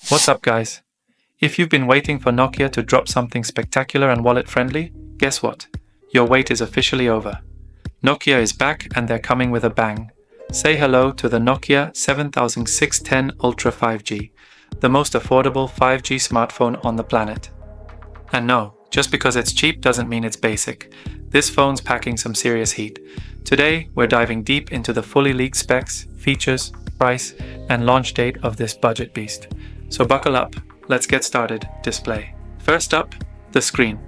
What's up, guys? If you've been waiting for Nokia to drop something spectacular and wallet-friendly, guess what? Your wait is officially over. Nokia is back and they're coming with a bang. Say hello to the Nokia 7610 Ultra 5G, the most affordable 5G smartphone on the planet. And no, just because it's cheap doesn't mean it's basic. This phone's packing some serious heat. Today, we're diving deep into the fully leaked specs, features, price, and launch date of this budget beast. So buckle up, let's get started. Display. First up, the screen.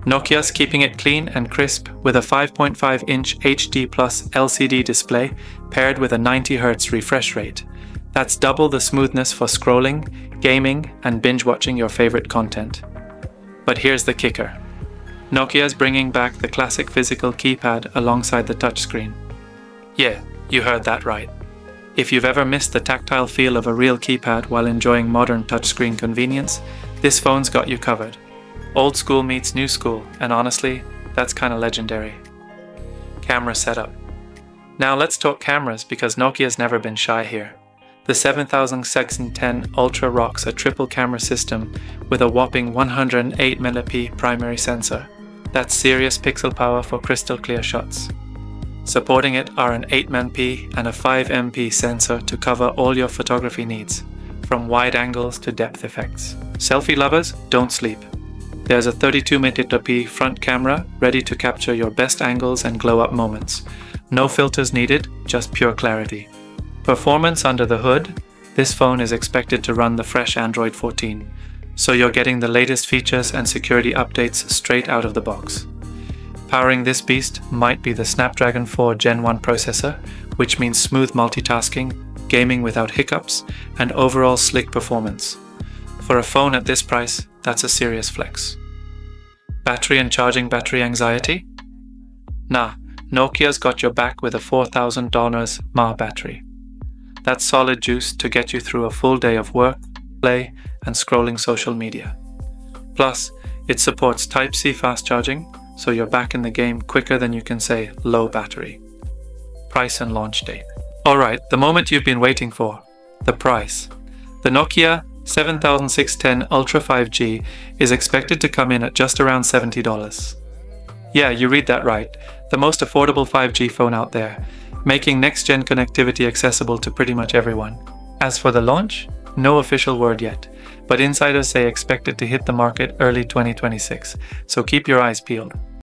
Nokia's keeping it clean and crisp with a 5.5-inch HD Plus LCD display paired with a 90Hz refresh rate. That's double the smoothness for scrolling, gaming, and binge-watching your favorite content. But here's the kicker. Nokia's bringing back the classic physical keypad alongside the touchscreen. Yeah, you heard that right. If you've ever missed the tactile feel of a real keypad while enjoying modern touchscreen convenience, this phone's got you covered. Old school meets new school, and honestly, that's kinda legendary. Camera setup. Now let's talk cameras because Nokia's never been shy here. The 7610 Ultra rocks a triple camera system with a whopping 108MP primary sensor. That's serious pixel power for crystal clear shots. Supporting it are an 8MP and a 5MP sensor to cover all your photography needs, from wide angles to depth effects. Selfie lovers, don't sleep. There's a 32MP front camera ready to capture your best angles and glow-up moments. No filters needed, just pure clarity. Performance under the hood, this phone is expected to run the fresh Android 14, so you're getting the latest features and security updates straight out of the box. Powering this beast might be the Snapdragon 4 Gen 1 processor, which means smooth multitasking, gaming without hiccups, and overall slick performance. For a phone at this price, that's a serious flex. Battery and charging battery anxiety? Nah, Nokia's got your back with a $4,000 mAh battery. That's solid juice to get you through a full day of work, play, and scrolling social media. Plus, it supports Type-C fast charging, so you're back in the game quicker than you can say low battery. Price and launch date. Alright, the moment you've been waiting for. The price. The Nokia 7610 Ultra 5G is expected to come in at just around $70. Yeah, you read that right. The most affordable 5G phone out there, making next-gen connectivity accessible to pretty much everyone. As for the launch, no official word yet, but insiders say expect it to hit the market early 2026, so keep your eyes peeled.